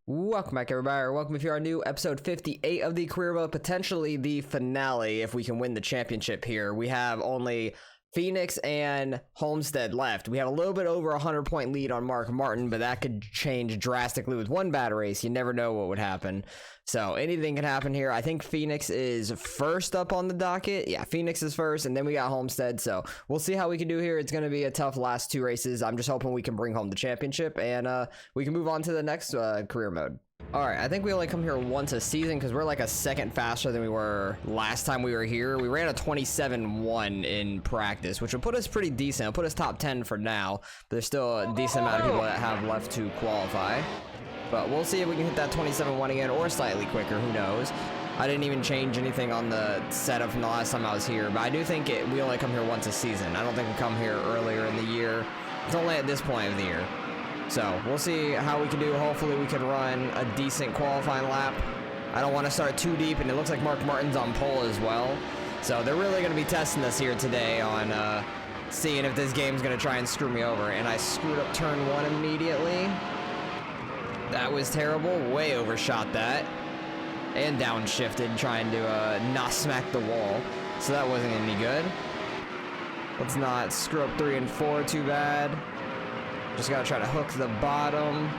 Welcome back, everybody, or welcome if you are new, episode 58 of the career mode, potentially the finale if we can win the championship here. We have only Phoenix and Homestead left. We have a little bit over a 100-point lead on Mark Martin, but that could change drastically with one bad race. You never know what would happen. So anything can happen here. I think Phoenix is first up on the docket. Yeah, Phoenix is first, and then we got Homestead. So we'll see how we can do here. It's going to be a tough last two races. I'm just hoping we can bring home the championship, and we can move on to the next career mode. All right, I think we only come here once a season because we're like a second faster than we were last time we were here. We ran a 27.1 in practice, which would put us pretty decent. It'll put us top 10 for now, but there's still a decent amount of people that have left to qualify. But we'll see if we can hit that 27.1 again or slightly quicker. Who knows? I didn't even change anything on the setup from the last time I was here, but I do think we only come here once a season. I don't think we come here earlier in the year. It's only at this point of the year. So we'll see how we can do. Hopefully we can run a decent qualifying lap. I don't want to start too deep, and it looks like Mark Martin's on pole as well. So they're really going to be testing us here today on seeing if this game's going to try and screw me over. And I screwed up turn one immediately. That was terrible. Way overshot that. And downshifted, trying to not smack the wall. So that wasn't any good. Let's not screw up 3 and 4 too bad. Just gotta try to hook the bottom.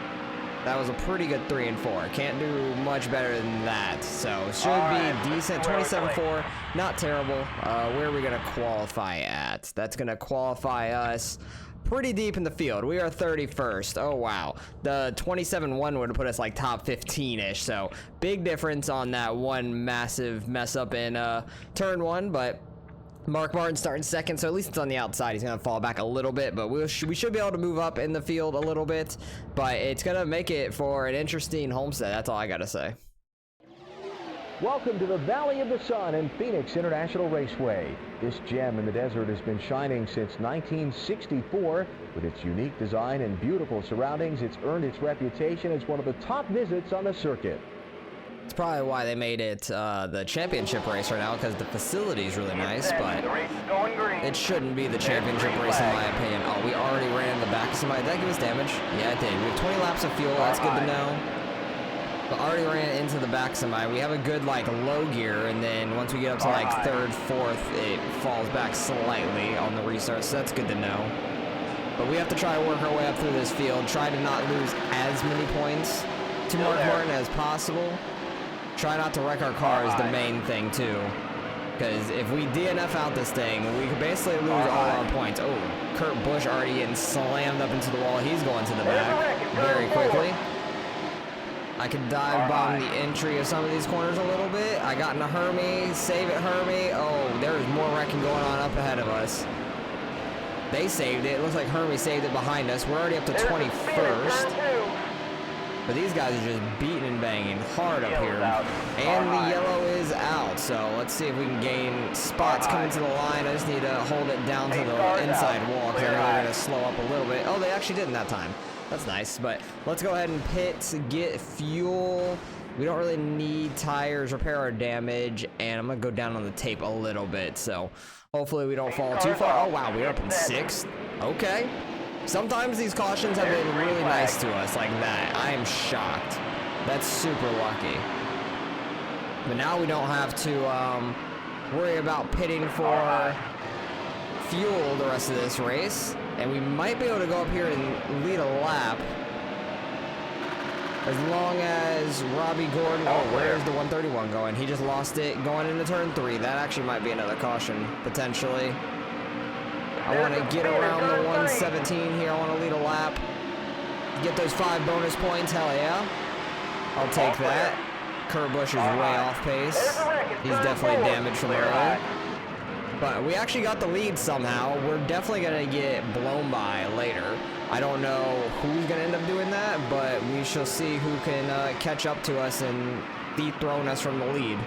That was a pretty good 3 and 4. Can't do much better than that. So should be decent. 27.4, not terrible. Where are we gonna qualify at? That's gonna qualify us pretty deep in the field. We are 31st. Oh wow. The 27.1 would have put us like top 15-ish. So big difference on that one massive mess up in turn one, but Mark Martin starting second, so at least it's on the outside. He's going to fall back a little bit, but we should be able to move up in the field a little bit. But it's going to make it for an interesting Homestead. That's all I got to say. Welcome to the Valley of the Sun and Phoenix International Raceway. This gem in the desert has been shining since 1964. With its unique design and beautiful surroundings, it's earned its reputation as one of the top visits on the circuit. It's probably why they made it the championship race right now, because the facility is really nice, but it shouldn't be the championship race in my opinion. Oh, we already ran in the back of somebody. Did that give us damage? Yeah, it did. We have 20 laps of fuel. That's good to know. But already ran into the back of somebody. We have a good, like, low gear, and then once we get up to, like, third, fourth, it falls back slightly on the restart, so that's good to know. But we have to try to work our way up through this field, try to not lose as many points to Mark Martin as possible. Try not to wreck our car is the main thing, too. Because if we DNF out this thing, we could basically lose all our points. Oh, Kurt Busch already getting slammed up into the wall. He's going to the back very quickly. I could dive bomb the entry of some of these corners a little bit. I got in a Hermie. Save it, Hermie. Oh, there's more wrecking going on up ahead of us. They saved it. It looks like Hermie saved it behind us. We're already up to 21st. But these guys are just beating and banging hard up here. And the yellow is out. So let's see if we can gain spots coming to the line. I just need to hold it down to the inside wall because I know they're going to slow up a little bit. Oh, they actually didn't that time. That's nice. But let's go ahead and pit, get fuel. We don't really need tires, repair our damage. And I'm going to go down on the tape a little bit. So hopefully we don't fall too far. Oh, wow. We're up in 6th. Okay. Sometimes these cautions have been really nice to us like that. I am shocked. That's super lucky. But now we don't have to worry about pitting for fuel the rest of this race. And we might be able to go up here and lead a lap. As long as Robbie Gordon... Oh, where's the 131 going? He just lost it going into turn 3. That actually might be another caution, potentially. I want to get around the 117 here. I want to lead a lap. Get those 5 bonus points. Hell yeah. I'll take that. Kurt Busch is way off pace. He's definitely damaged from earlier. But we actually got the lead somehow. We're definitely going to get blown by later. I don't know who's going to end up doing that, but we shall see who can catch up to us and dethrone us from the lead.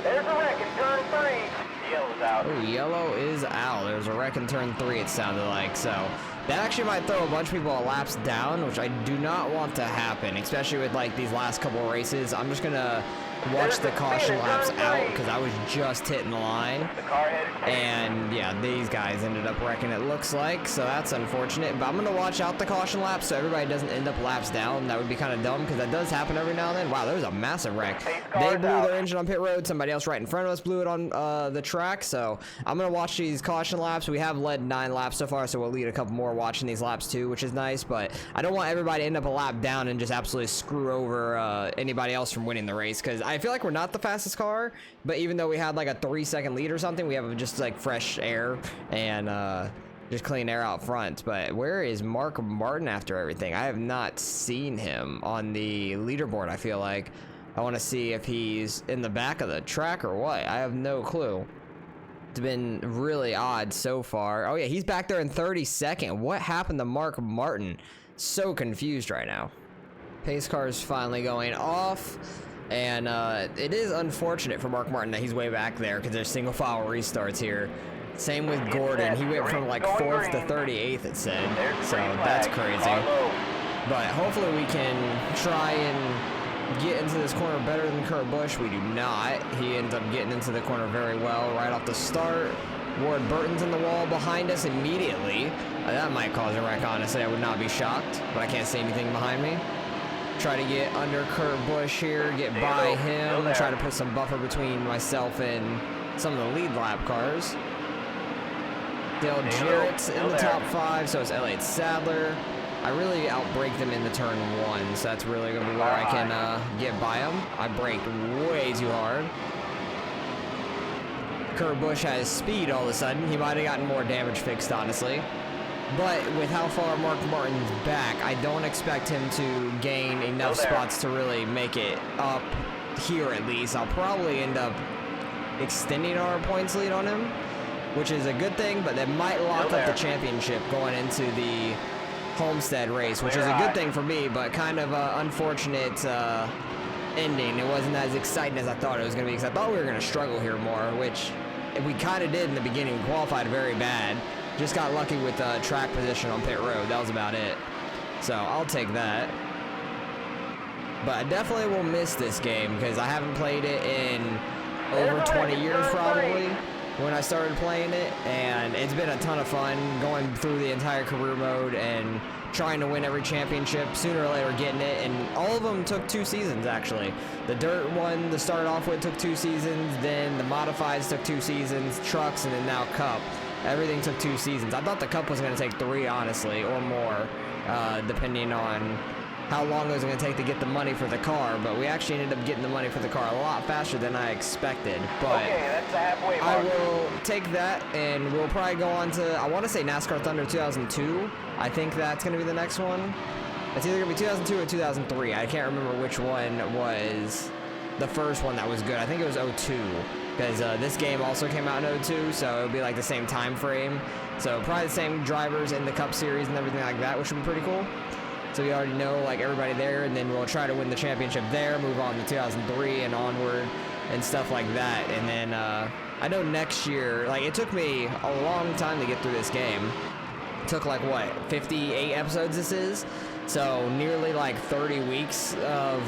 There's a wreck in turn 3. Yellow's out. Oh, yellow is out. There's a wreck in turn 3, it sounded like. So that actually might throw a bunch of people laps down, which I do not want to happen, especially with like these last couple of races. I'm just going to watch the caution laps out because I was just hitting the line. The car headed And yeah, these guys ended up wrecking, it looks like, so that's unfortunate. But I'm gonna watch out the caution laps so everybody doesn't end up laps down. That would be kind of dumb because that does happen every now and then. Wow, there was a massive wreck. They blew their engine on pit road. Somebody else right in front of us blew it on the track. So I'm gonna watch these caution laps. We have led 9 laps so far, so we'll lead a couple more watching these laps too, which is nice. But I don't want everybody to end up a lap down and just absolutely screw over anybody else from winning the race, because I feel like we're not the fastest car, but even though we had like a 3-second lead or something, we have just like fresh air and just clean air out front. But where is Mark Martin after everything? I have not seen him on the leaderboard. I feel like I want to see if he's in the back of the track or what. I have no clue. It's been really odd so far. Oh yeah, he's back there in 32nd. What happened to Mark Martin? So confused right now. Pace car is finally going off, and it is unfortunate for Mark Martin that he's way back there because there's single file restarts here. Same with Gordon. He went from like 4th to 38th, it said. So that's crazy. But hopefully we can try and get into this corner better than Kurt Busch. We do not. He ends up getting into the corner very well right off the start. Ward Burton's in the wall behind us immediately. That might cause a wreck, honestly. I would not be shocked, but I can't see anything behind me. Try to get under Kurt Busch here, get by him, try to put some buffer between myself and some of the lead lap cars. Dale Jarrett's in the top 5, so is Elliott Sadler. I really outbrake them in the turn 1, so that's really going to be where I can get by them. I braked way too hard. Kurt Busch has speed all of a sudden. He might have gotten more damage fixed, honestly. But with how far Mark Martin's back, I don't expect him to gain enough spots to really make it up here at least. I'll probably end up extending our points lead on him, which is a good thing, but that might lock up the championship going into the Homestead race, which is a good thing for me, but kind of an unfortunate ending. It wasn't as exciting as I thought it was going to be, because I thought we were going to struggle here more, which we kind of did in the beginning. We qualified very bad. Just got lucky with track position on pit road. That was about it. So I'll take that. But I definitely will miss this game because I haven't played it in over 20 years probably when I started playing it. And it's been a ton of fun going through the entire career mode and trying to win every championship, sooner or later getting it. And all of them took 2 seasons, actually. The dirt one to start off with took 2 seasons. Then the modifieds took 2 seasons, trucks, and then now Cup. Everything took 2 seasons. I thought the Cup was going to take 3, honestly, or more, depending on how long it was going to take to get the money for the car. But we actually ended up getting the money for the car a lot faster than I expected. But that's the halfway mark. I will take that, and we'll probably go on to, I want to say NASCAR Thunder 2002. I think that's going to be the next one. It's either going to be 2002 or 2003. I can't remember which one was the first one that was good. I think it was 02. Because this game also came out in 02, so it'll be like the same time frame. So probably the same drivers in the Cup Series and everything like that, which would be pretty cool. So we already know like everybody there, and then we'll try to win the championship there, move on to 2003 and onward and stuff like that. And then I know next year, like it took me a long time to get through this game. It took like what, 58 episodes this is? So nearly like 30 weeks of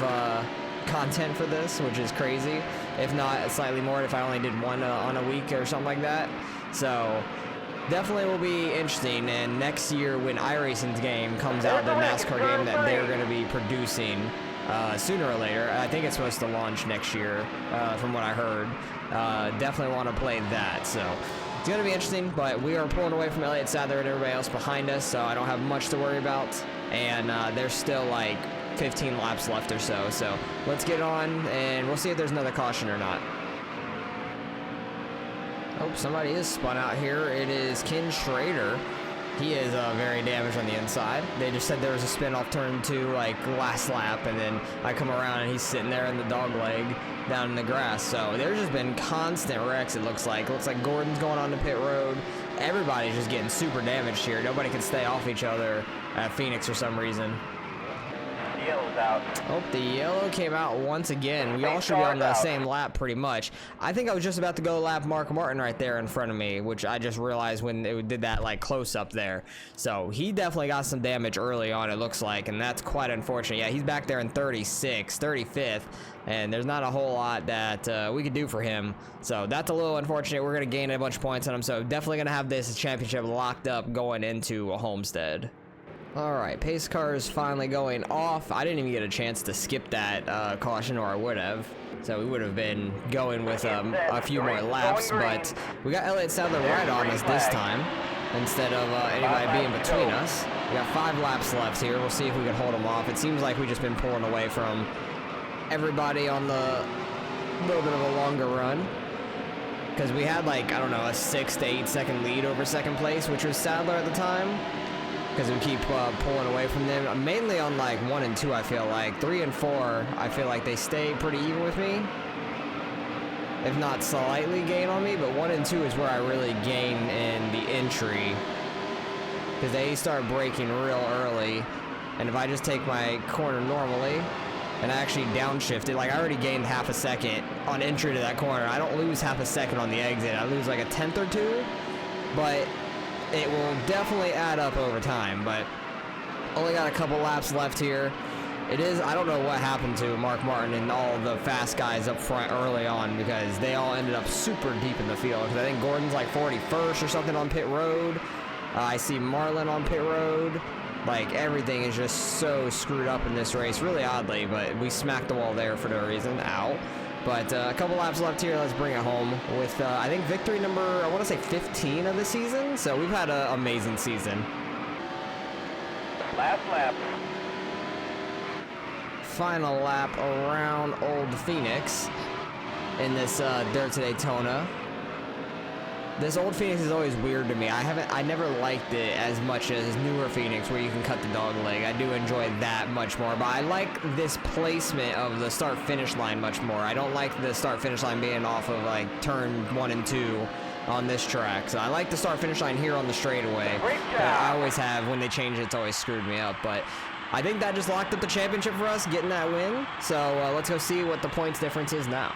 content for this, which is crazy. If not slightly more, if I only did one on a week or something like that. So definitely will be interesting. And next year when iRacing's game comes out, the NASCAR game that they're going to be producing sooner or later, I think it's supposed to launch next year from what I heard. Definitely want to play that. So it's going to be interesting, but we are pulling away from Elliott Sadler and everybody else behind us, so I don't have much to worry about. And there's still like 15 laps left or so. So let's get on, and we'll see if there's another caution or not. Oh, somebody is spun out here. It is Ken Schrader. He is very damaged on the inside. They just said there was a spin off turn 2 like last lap, and then I come around and he's sitting there in the dog leg down in the grass. So there's just been constant wrecks, it looks like. Looks like Gordon's going on the pit road. Everybody's just getting super damaged here. Nobody can stay off each other at Phoenix for some reason. Yellow's out. Oh, the yellow came out once again. We all should be on the same lap pretty much. I think I was just about to go lap Mark Martin right there in front of me, which I just realized when it did that like close up there. So he definitely got some damage early on, it looks like, and that's quite unfortunate. Yeah, he's back there in 35th, and there's not a whole lot that we could do for him. So that's a little unfortunate. We're going to gain a bunch of points on him, so definitely going to have this championship locked up going into a Homestead. All right, pace car is finally going off. I didn't even get a chance to skip that caution, or I would have. So we would have been going with a few more laps, but we got Elliott Sadler right on us this time instead of anybody being between us. We got 5 laps left here. We'll see if we can hold them off. It seems like we've just been pulling away from everybody on the little bit of a longer run, because we had like, I don't know, a 6 to 8 second lead over second place, which was Sadler at the time, because we keep pulling away from them, mainly on like 1 and 2. I feel like 3 and 4, I feel like they stay pretty even with me, if not slightly gain on me, but 1 and 2 is where I really gain in the entry, because they start braking real early, and if I just take my corner normally and I actually downshifted, like I already gained half a second on entry to that corner. I don't lose half a second on the exit. I lose like a 10th or 2, but it will definitely add up over time. But only got a couple laps left here. It is, I don't know what happened to Mark Martin and all the fast guys up front early on, because they all ended up super deep in the field. Because I think Gordon's like 41st or something on pit road. I see Marlin on pit road. Like, everything is just so screwed up in this race, really oddly, but we smacked the wall there for no reason. Ow. But a couple laps left here. Let's bring it home with, I think, victory number, I want to say 15 of the season. So we've had an amazing season. Last lap. Final lap around Old Phoenix in this dirt to Daytona. This Old Phoenix is always weird to me. I never liked it as much as newer Phoenix, where you can cut the dog leg. I do enjoy that much more, but I like this placement of the start-finish line much more. I don't like the start-finish line being off of like turn 1 and 2 on this track. So I like the start-finish line here on the straightaway. I always have. When they change it, it's always screwed me up, but I think that just locked up the championship for us, getting that win. So let's go see what the points difference is now.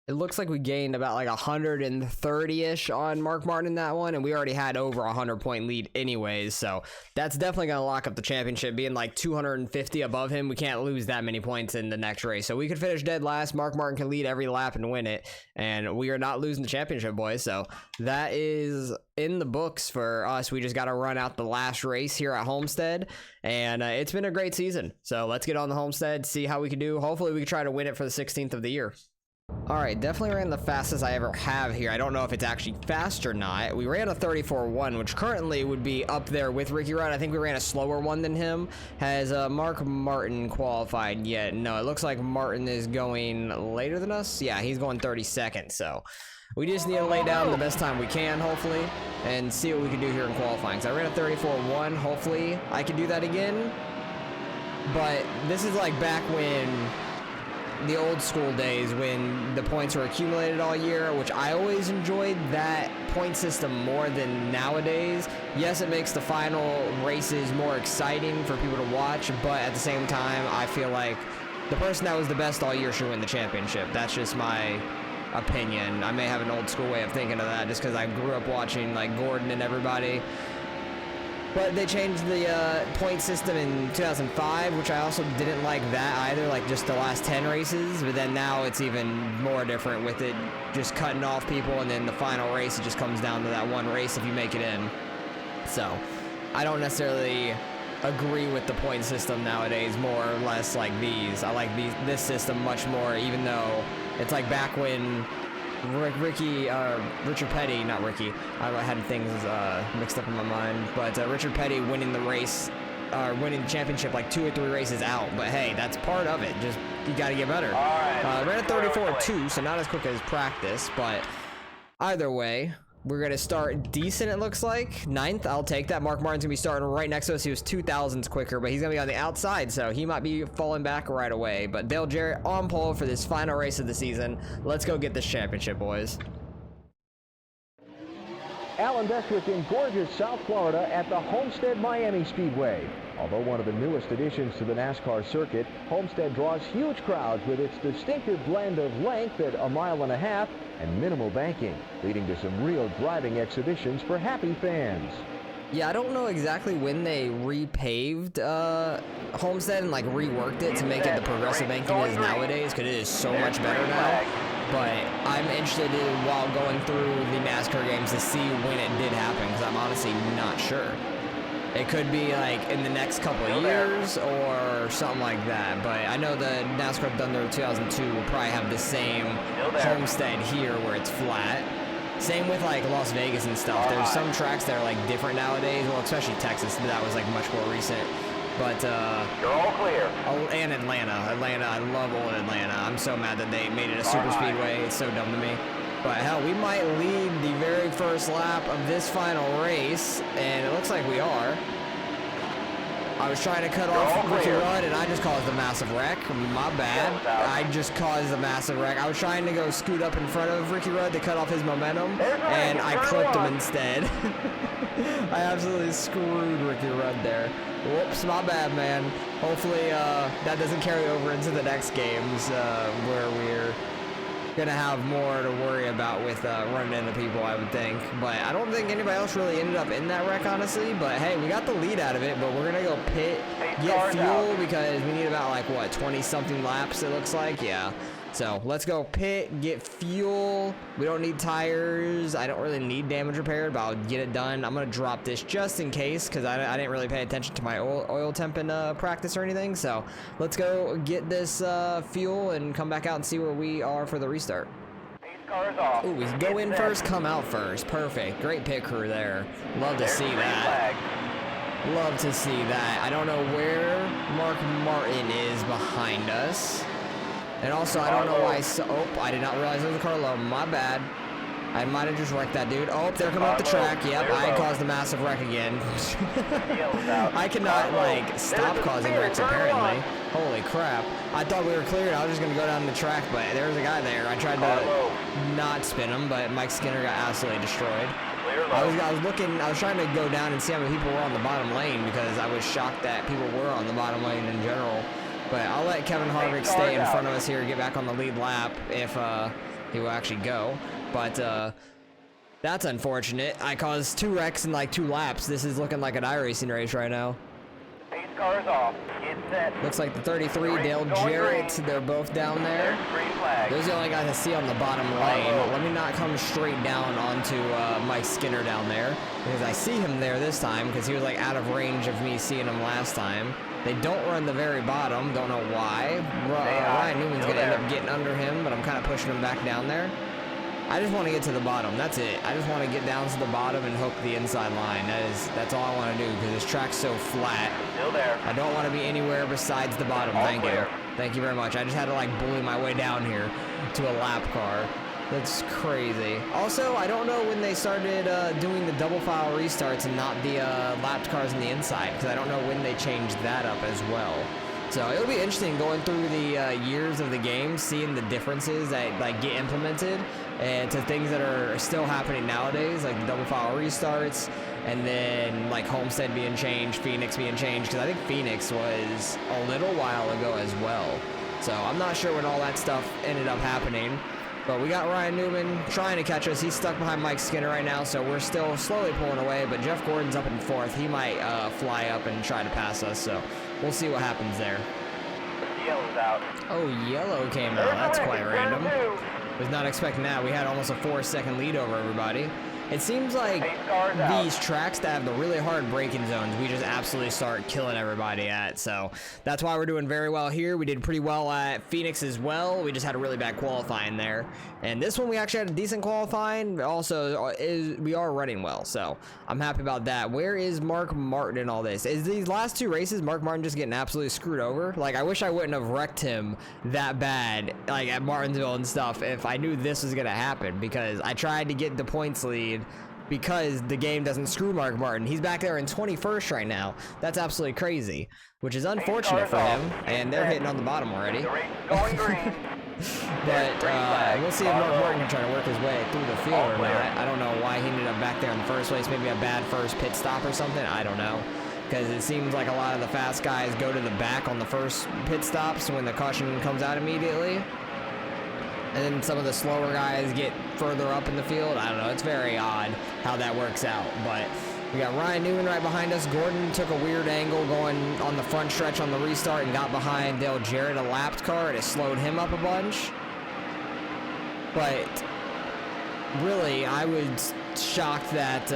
It looks like we gained about like 130-ish on Mark Martin in that one, and we already had over a 100-point lead anyways, so that's definitely going to lock up the championship. Being like 250 above him, we can't lose that many points in the next race, so we could finish dead last. Mark Martin can lead every lap and win it, and we are not losing the championship, boys, so that is in the books for us. We just got to run out the last race here at Homestead, and it's been a great season, so let's get on the Homestead, see how we can do. Hopefully we can try to win it for the 16th of the year. All right, definitely ran the fastest I ever have here. I don't know if it's actually fast or not. We ran a 34.1, which currently would be up there with Ricky Rudd. I think we ran a slower one than him. Has Mark Martin qualified yet? No, it looks like Martin is going later than us. Yeah, he's going 32nd, so we just need to lay down the best time we can, hopefully, and see what we can do here in qualifying. So I ran a 34.1. Hopefully I can do that again. But this is like back when the old school days, when the points were accumulated all year, which I always enjoyed that point system more than nowadays. Yes, it makes the final races more exciting for people to watch, but at the same time, I feel like the person that was the best all year should win the championship. That's just my opinion. I may have an old school way of thinking of that just because I grew up watching like Gordon and everybody. But they changed the point system in 2005, which I also didn't like that either, like just the last 10 races. But then now it's even more different with it just cutting off people, and then the final race, it just comes down to that one race if you make it in. So I don't necessarily agree with the point system nowadays, more or less like these. I like this system much more, even though it's like back when Richard Petty, not Ricky, I had things mixed up in my mind, but Richard Petty winning the race, winning the championship like 2 or 3 races out. But hey, that's part of it. Just, you got to get better. Ran a 34.2, so not as quick as practice, but either way, we're going to start decent, it looks like. 9th, I'll take that. Mark Martin's going to be starting right next to us. He was 2,000s quicker, but he's going to be on the outside, so he might be falling back right away. But Dale Jarrett on pole for this final race of the season. Let's go get this championship, boys. Alan Bestwick in gorgeous South Florida at the Homestead Miami Speedway. Although one of the newest additions to the NASCAR circuit, Homestead draws huge crowds with its distinctive blend of length at 1.5 miles and minimal banking, leading to some real driving exhibitions for happy fans. Yeah, I don't know exactly when they repaved Homestead and like reworked it to make it the progressive banking it is nowadays, because it is so much better now. But I'm interested in, while going through the NASCAR games, to see when it did happen, because I'm honestly not sure. It could be like in the next couple of years or something like that. But I know the NASCAR Thunder 2002 will probably have the same Homestead here where it's flat. Same with like Las Vegas and stuff. There's some tracks that are like different nowadays. Well, especially Texas, but that was like much more recent. But You're all clear. Oh, and Atlanta, I love old Atlanta. I'm so mad that they made it a super speedway. It's so dumb to me. But hell, we might lead the very first lap of this final race, and it looks like we are. I was trying to cut off Ricky Rudd, and I just caused a massive wreck. My bad. I just caused a massive wreck. I was trying to go scoot up in front of Ricky Rudd to cut off his momentum, and I clipped him instead. I absolutely screwed Ricky Rudd there. Whoops, my bad, man. Hopefully that doesn't carry over into the next games where we're gonna have more to worry about with running into people, I would think. But I don't think anybody else really ended up in that wreck, honestly. But hey, we got the lead out of it, but we're gonna go pit, get fuel, because we need about like what, 20 something laps, it looks like. Yeah, so let's go pit, get fuel. We don't need tires. I don't really need damage repaired, but I'll get it done. I'm gonna drop this just in case, because I didn't really pay attention to my oil temp in practice or anything. So let's go get this fuel and come back out and see where we are for the restart. Ooh, we go in first, come out first. Perfect. Great pit crew there. Love to see that. Love to see that. I don't know where Mark Martin is behind us. And also, I don't know why. Oh, I did not realize it was a Carlo. My bad. I might have just wrecked that dude. Oh, they're coming up the track. Yep, I caused a massive wreck again. I cannot, like, stop causing wrecks, apparently. Holy crap. I thought we were cleared. I was just going to go down the track, but there was a guy there. I tried to not spin him, but Mike Skinner got absolutely destroyed. I was trying to go down and see how many people were on the bottom lane, because I was shocked that people were on the bottom lane in general. But I'll let Kevin Harvick stay in front of us here, get back on the lead lap if he will actually go. But that's unfortunate. I caused 2 wrecks in like 2 laps. This is looking like an iRacing race right now. Pace cars off. Get set. Looks like the 33, Dale Jarrett, they're both down there. Those are the only guys I see on the bottom lane. Let me not come straight down onto Mike Skinner down there, because I see him there this time, because he was like out of range of me seeing him last time. They don't run the very bottom, don't know why. Ryan Newman's gonna end up getting under him, but I'm kind of pushing him back down there. I just want to get to the bottom, that's it. I just want to get down to the bottom and hook the inside line. That's all I want to do, because this track's so flat. Still there. I don't want to be anywhere besides the bottom. Thank you. Thank you very much. I just had to like bully my way down here to a lap car. That's crazy. Also, I don't know when they started doing the double file restarts and not the lapped cars on the inside, because I don't know when they changed that up as well. So it'll be interesting going through the years of the game, seeing the differences that like get implemented, and to things that are still happening nowadays, like the double file restarts, and then like Homestead being changed, Phoenix being changed, because I think Phoenix was a little while ago as well. So I'm not sure when all that stuff ended up happening. But we got Ryan Newman trying to catch us. He's stuck behind Mike Skinner right now, so we're still slowly pulling away. But Jeff Gordon's up in 4th. He might fly up and try to pass us, so we'll see what happens there. Yellow's out. Oh, yellow came out. That's quite random. Was not expecting that. We had almost a 4-second lead over everybody. It seems like these tracks that have the really hard braking zones, we just absolutely start killing everybody at. So that's why we're doing very well here. We did pretty well at Phoenix as well. We just had a really bad qualifying there. And this one we actually had a decent qualifying. Also, we are running well. So I'm happy about that. Where is Mark Martin in all this? Is these last 2 races Mark Martin just getting absolutely screwed over? Like, I wish I wouldn't have wrecked him that bad, like at Martinsville and stuff, if I knew this was going to happen, because I tried to get the points lead because the game doesn't screw Mark Martin. He's back there in 21st right now. That's absolutely crazy, which is unfortunate for him, and they're hitting on the bottom already. Going green. But we'll see if Mark Martin can try to work his way through the field or not. I don't know why he ended up back there in the first place. Maybe a bad first pit stop or something. I don't know. because it seems like a lot of the fast guys go to the back on the first pit stops when the caution comes out immediately. And then some of the slower guys get further up in the field. I don't know. It's very odd how that works out. But we got Ryan Newman right behind us. Gordon took a weird angle going on the front stretch on the restart and got behind Dale Jarrett, a lapped car, and it slowed him up a bunch. But really, I was shocked that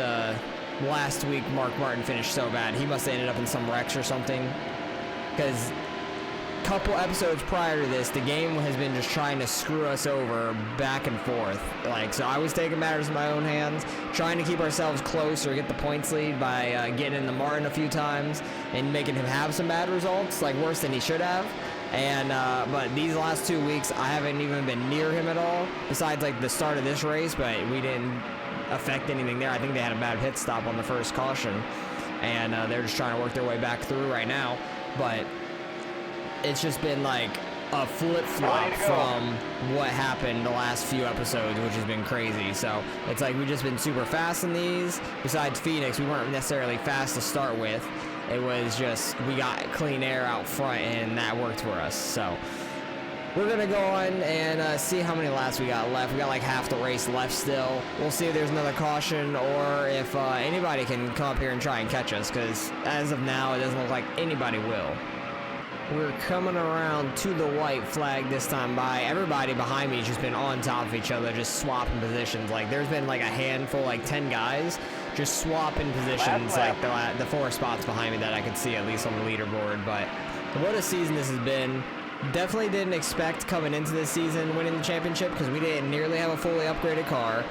last week Mark Martin finished so bad. He must have ended up in some wrecks or something. Because couple episodes prior to this, the game has been just trying to screw us over back and forth. Like, so I was taking matters in my own hands, trying to keep ourselves close or get the points lead by getting in the Martin a few times and making him have some bad results, like worse than he should have. And but these last 2 weeks, I haven't even been near him at all, besides like the start of this race, but we didn't affect anything there. I think they had a bad pit stop on the first caution, and they're just trying to work their way back through right now. But it's just been like a flip-flop from what happened the last few episodes, which has been crazy. So it's like we've just been super fast in these. Besides Phoenix, we weren't necessarily fast to start with. It was just we got clean air out front, and that worked for us. So we're going to go on and see how many laps we got left. We got like half the race left still. We'll see if there's another caution or if anybody can come up here and try and catch us, because as of now, it doesn't look like anybody will. We're coming around to the white flag this time by. Everybody behind me has just been on top of each other, just swapping positions. Like, there's been like a handful, like 10 guys, just swapping positions, like the 4 spots behind me that I could see at least on the leaderboard. But what a season this has been. Definitely didn't expect coming into this season winning the championship, because we didn't nearly have a fully upgraded car.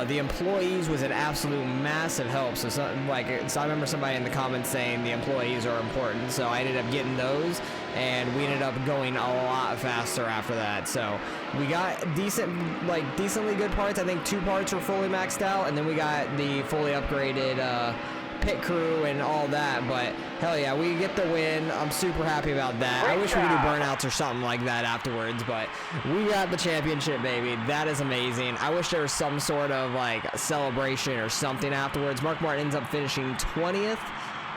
The employees was an absolute massive help. So I remember somebody in the comments saying the employees are important. So I ended up getting those, and we ended up going a lot faster after that. So we got decently good parts. I think 2 parts were fully maxed out, and then we got the fully upgraded pit crew and all that. But hell yeah, we get the win. I'm super happy about that. I wish we could do burnouts or something like that afterwards, but we got the championship, baby. That is amazing. I wish there was some sort of like celebration or something afterwards. Mark Martin ends up finishing 20th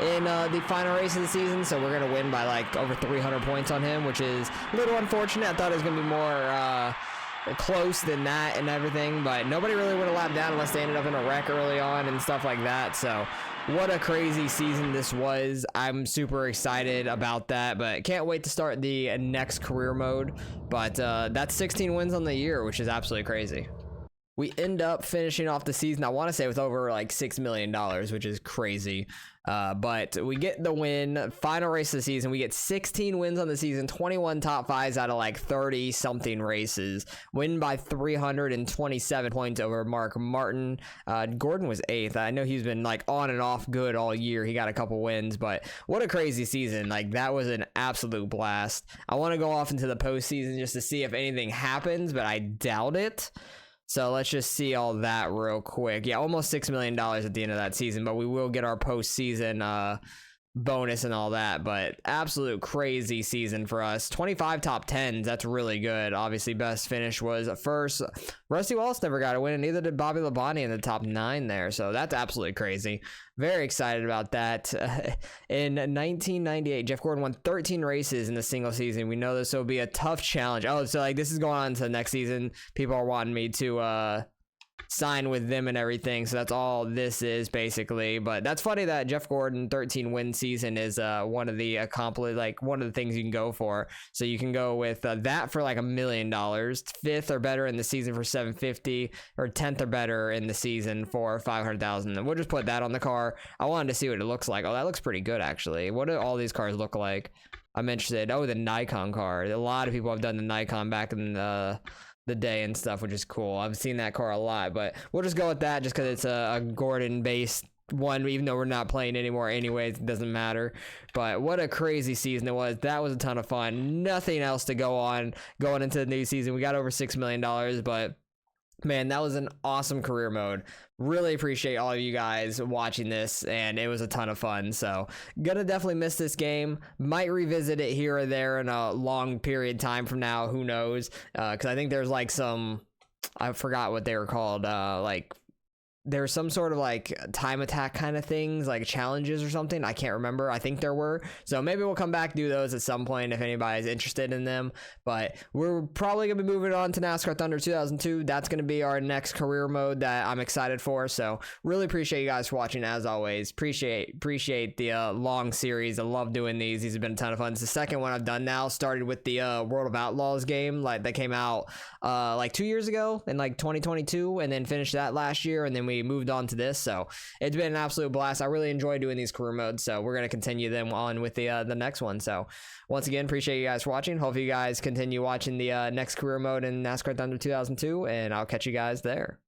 in the final race of the season, so we're gonna win by like over 300 points on him, which is a little unfortunate. I thought it was gonna be more close than that and everything, but nobody really would have lapped down unless they ended up in a wreck early on and stuff like that. So what a crazy season this was. I'm super excited about that, but can't wait to start the next career mode. But that's 16 wins on the year, which is absolutely crazy. We end up finishing off the season, I want to say, with over like $6 million, which is crazy. But we get the win. Final race of the season, we get 16 wins on the season, 21 top 5s out of like 30 something races. Win by 327 points over Mark Martin. Gordon was 8th. I know he's been like on and off good all year. He got a couple wins, but what a crazy season. Like, that was an absolute blast. I want to go off into the postseason just to see if anything happens, but I doubt it. So let's just see all that real quick. Yeah, almost $6 million at the end of that season, but we will get our postseason bonus and all that. But absolute crazy season for us. 25 top 10s, that's really good. Obviously, best finish was first. Rusty Wallace never got a win, and neither did Bobby Labonte in the top 9 there. So that's absolutely crazy. Very excited about that. In 1998, Jeff Gordon won 13 races in the single season. We know this will be a tough challenge. Oh, so like this is going on to the next season. People are wanting me to sign with them and everything, so that's all this is basically. But that's funny that Jeff Gordon 13 win season is one of the things you can go for. So you can go with that for like $1 million, 5th or better in the season for $750, or 10th or better in the season for $500,000. And we'll just put that on the car. I wanted to see what it looks like. Oh, that looks pretty good actually. What do all these cars look like? I'm interested. Oh, the Nikon car. A lot of people have done the Nikon back in the day and stuff, which is cool. I've seen that car a lot, but we'll just go with that just because it's a Gordon based one, even though we're not playing anymore anyways. It doesn't matter. But what a crazy season it was. That was a ton of fun. Nothing else to go on going into the new season. We got over $6 million, but man, that was an awesome career mode. Really appreciate all of you guys watching this, and it was a ton of fun. So gonna definitely miss this game. Might revisit it here or there in a long period of time from now, who knows, because I think there's like some, I forgot what they were called, like there's some sort of like time attack kind of things, like challenges or something. I can't remember. I think there were. So maybe we'll come back, do those at some point if anybody's interested in them. But we're probably going to be moving on to NASCAR Thunder 2002. That's going to be our next career mode that I'm excited for. So really appreciate you guys for watching as always. Appreciate the long series. I love doing these. These have been a ton of fun. It's the second one I've done now. Started with the World of Outlaws game, like that came out like 2 years ago in like 2022, and then finished that last year, and then we moved on to this. So it's been an absolute blast. I really enjoy doing these career modes, so we're going to continue them on with the next one. So once again, appreciate you guys for watching. Hope you guys continue watching the next career mode in NASCAR Thunder 2002, and I'll catch you guys there.